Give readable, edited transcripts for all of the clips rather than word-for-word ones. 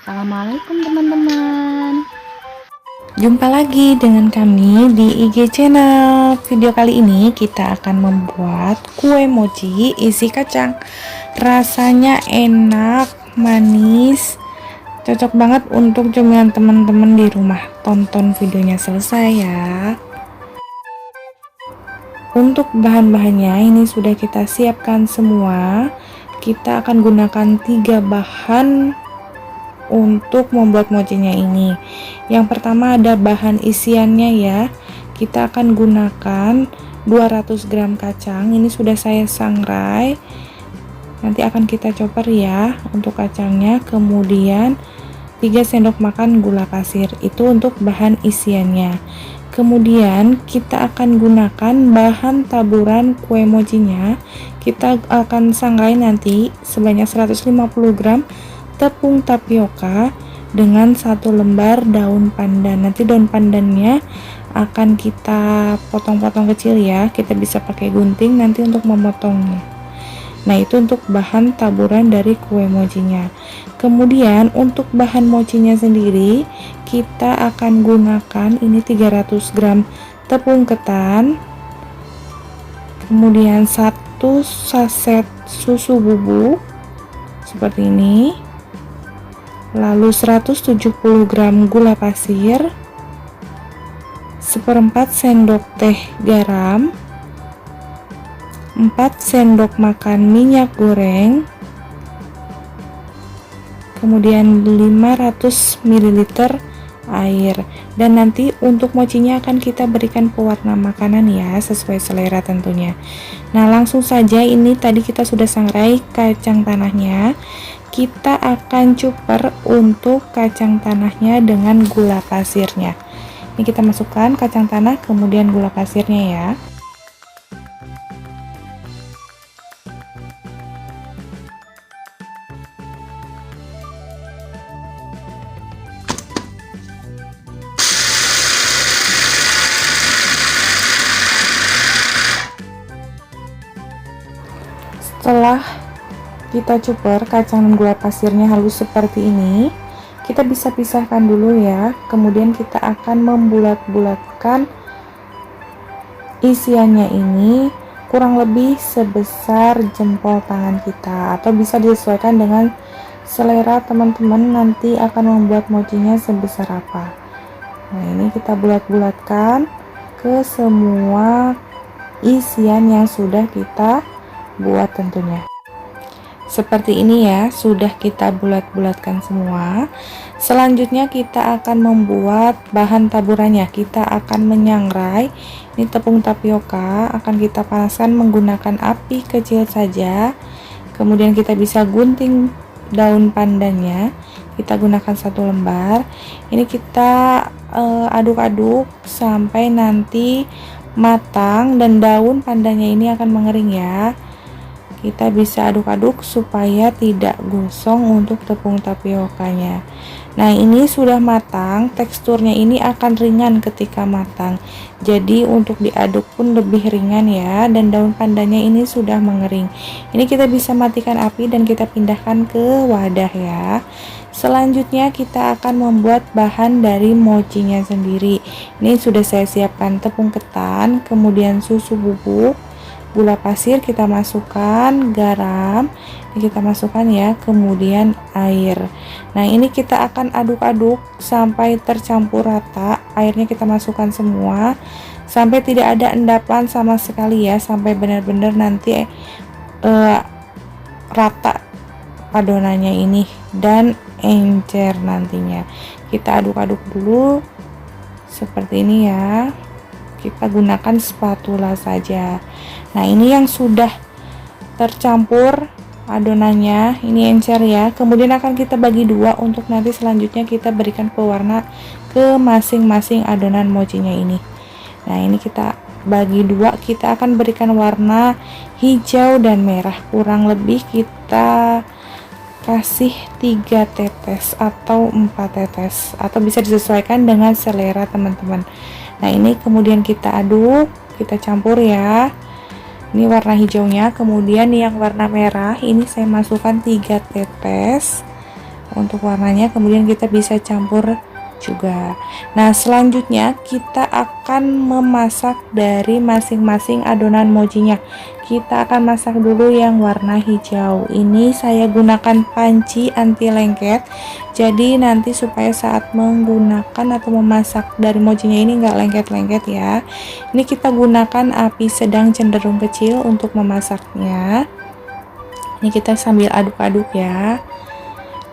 Assalamualaikum teman-teman. Jumpa lagi dengan kami di IG channel. Video kali ini kita akan membuat kue mochi isi kacang. Rasanya enak, manis, cocok banget untuk cemilan teman-teman di rumah. Tonton videonya selesai ya. Untuk bahan-bahannya ini sudah kita siapkan semua. Kita akan gunakan 3 bahan untuk membuat mochinya ini. Yang pertama ada bahan isiannya ya. Kita akan gunakan 200 gram kacang. Ini sudah saya sangrai. Nanti akan kita chopper ya untuk kacangnya. Kemudian 3 sendok makan gula pasir. Itu untuk bahan isiannya. Kemudian kita akan gunakan bahan taburan kue mochinya. Kita akan sangrai nanti sebanyak 150 gram tepung tapioka dengan 1 lembar daun pandan. Nanti daun pandannya akan kita potong-potong kecil ya. Kita bisa pakai gunting nanti untuk memotongnya. Nah, itu untuk bahan taburan dari kue mochinya. Kemudian untuk bahan mochinya sendiri kita akan gunakan ini 300 gram tepung ketan, kemudian 1 saset susu bubuk seperti ini, lalu 170 gram gula pasir, 1/4 sendok teh garam, 4 sendok makan minyak goreng, kemudian 500 ml air. Dan nanti untuk mochinya akan kita berikan pewarna makanan ya, sesuai selera tentunya. Nah, langsung saja, ini tadi kita sudah sangrai kacang tanahnya. Kita akan cuper untuk kacang tanahnya dengan gula pasirnya. Ini kita masukkan kacang tanah kemudian gula pasirnya ya. Setelah kita cuper kacang dan gula pasirnya halus seperti ini, kita bisa pisahkan dulu ya. Kemudian kita akan membulat-bulatkan isiannya ini kurang lebih sebesar jempol tangan kita, atau bisa disesuaikan dengan selera teman-teman nanti akan membuat mochinya sebesar apa. Nah, ini kita bulat-bulatkan ke semua isian yang sudah kita buat tentunya. Seperti ini ya, sudah kita bulat-bulatkan semua. Selanjutnya kita akan membuat bahan taburannya. Kita akan menyangrai ini tepung tapioka, akan kita panaskan menggunakan api kecil saja. Kemudian kita bisa gunting daun pandannya. Kita gunakan 1 lembar. Ini kita aduk-aduk sampai nanti matang dan daun pandannya ini akan mengering ya. Kita bisa aduk-aduk supaya tidak gosong untuk tepung tapiokanya. Nah, ini sudah matang, teksturnya ini akan ringan ketika matang. Jadi untuk diaduk pun lebih ringan ya, dan daun pandannya ini sudah mengering. Ini kita bisa matikan api dan kita pindahkan ke wadah ya. Selanjutnya kita akan membuat bahan dari mochinya sendiri. Ini sudah saya siapkan tepung ketan, kemudian susu bubuk, gula pasir kita masukkan, garam ini kita masukkan ya, kemudian air. Nah, ini kita akan aduk-aduk sampai tercampur rata. Airnya kita masukkan semua sampai tidak ada endapan sama sekali ya, sampai benar-benar nanti rata adonannya ini dan encer nantinya. Kita aduk-aduk dulu seperti ini ya. Kita gunakan spatula saja. Nah, ini yang sudah tercampur adonannya, ini encer ya. Kemudian akan kita bagi 2 untuk nanti selanjutnya kita berikan pewarna ke masing-masing adonan mochinya ini. Nah, ini kita bagi 2, kita akan berikan warna hijau dan merah. Kurang lebih kita kasih 3 tetes atau 4 tetes, atau bisa disesuaikan dengan selera teman-teman. Nah, ini kemudian kita aduk, kita campur ya. Ini warna hijaunya, kemudian yang warna merah ini saya masukkan 3 tetes untuk warnanya, kemudian kita bisa campur juga. Nah, selanjutnya kita akan memasak dari masing-masing adonan mochinya. Kita akan masak dulu yang warna hijau. Ini saya gunakan panci anti lengket, jadi nanti supaya saat menggunakan atau memasak dari mochinya ini nggak lengket-lengket ya. Ini kita gunakan api sedang cenderung kecil untuk memasaknya. Ini kita sambil aduk-aduk ya.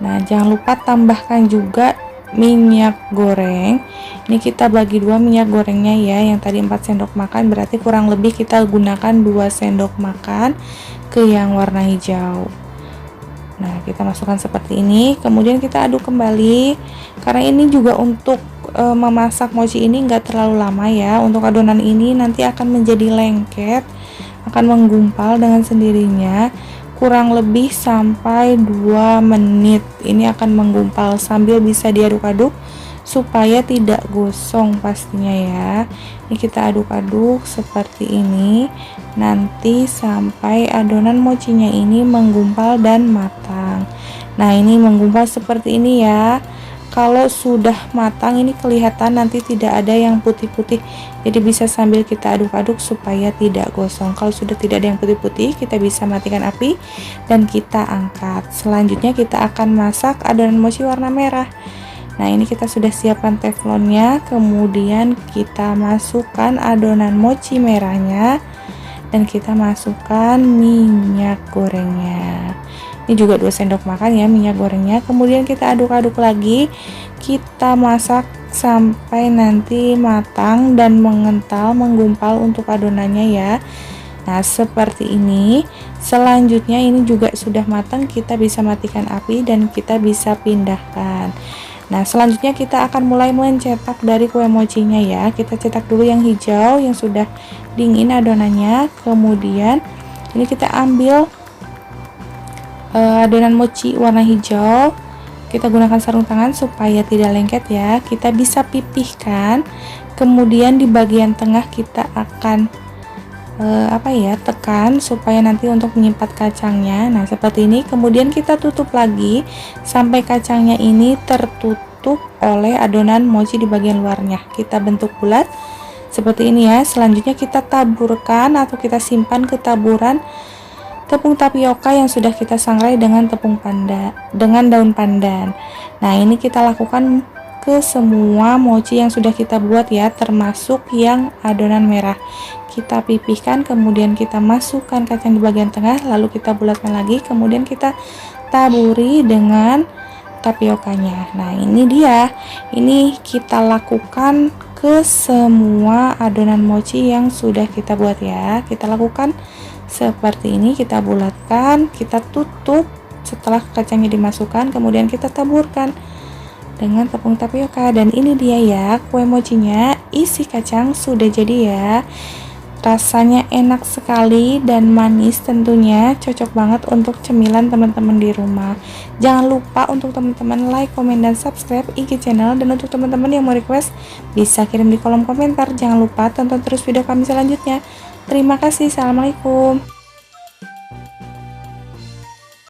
Nah, jangan lupa tambahkan juga minyak goreng. Ini kita bagi dua minyak gorengnya ya, yang tadi 4 sendok makan, berarti kurang lebih kita gunakan 2 sendok makan ke yang warna hijau. Nah, kita masukkan seperti ini, kemudian kita aduk kembali. Karena ini juga untuk memasak mochi ini enggak terlalu lama ya. Untuk adonan ini nanti akan menjadi lengket, akan menggumpal dengan sendirinya. Kurang lebih sampai 2 menit ini akan menggumpal sambil bisa diaduk-aduk supaya tidak gosong pastinya ya. Ini kita aduk-aduk seperti ini nanti sampai adonan mochinya ini menggumpal dan matang. Nah, ini menggumpal seperti ini ya. Kalau sudah matang ini kelihatan nanti tidak ada yang putih-putih, jadi bisa sambil kita aduk-aduk supaya tidak gosong. Kalau sudah tidak ada yang putih-putih, kita bisa matikan api dan kita angkat. Selanjutnya kita akan masak adonan mochi warna merah. Nah, ini kita sudah siapkan teflonnya, kemudian kita masukkan adonan mochi merahnya dan kita masukkan minyak gorengnya. Ini juga 2 sendok makan ya minyak gorengnya. Kemudian kita aduk-aduk lagi, kita masak sampai nanti matang dan mengental, menggumpal untuk adonannya ya. Nah, seperti ini. Selanjutnya ini juga sudah matang, kita bisa matikan api dan kita bisa pindahkan. Nah, selanjutnya kita akan mulai mencetak dari kue mochinya ya. Kita cetak dulu yang hijau yang sudah dingin adonannya. Kemudian ini kita ambil adonan mochi warna hijau. Kita gunakan sarung tangan supaya tidak lengket ya. Kita bisa pipihkan, kemudian di bagian tengah kita akan tekan supaya nanti untuk menyimpan kacangnya. Nah, seperti ini. Kemudian kita tutup lagi sampai kacangnya ini tertutup oleh adonan mochi di bagian luarnya. Kita bentuk bulat seperti ini ya. Selanjutnya kita taburkan atau kita simpan ke taburan tepung tapioka yang sudah kita sangrai dengan daun pandan. Nah, ini kita lakukan ke semua mochi yang sudah kita buat ya, termasuk yang adonan merah. Kita pipihkan, kemudian kita masukkan kacang di bagian tengah, lalu kita bulatkan lagi, kemudian kita taburi dengan tapiokanya. Nah, ini dia. Ini kita lakukan ke semua adonan mochi yang sudah kita buat ya. Kita lakukan seperti ini, kita bulatkan, kita tutup setelah kacangnya dimasukkan, kemudian kita taburkan dengan tepung tapioka. Dan ini dia ya, kue mochinya isi kacang sudah jadi ya. Rasanya enak sekali dan manis tentunya, cocok banget untuk cemilan teman-teman di rumah. Jangan lupa untuk teman-teman like, komen, dan subscribe IG channel. Dan untuk teman-teman yang mau request bisa kirim di kolom komentar. Jangan lupa tonton terus video kami selanjutnya. Terima kasih. Assalamualaikum.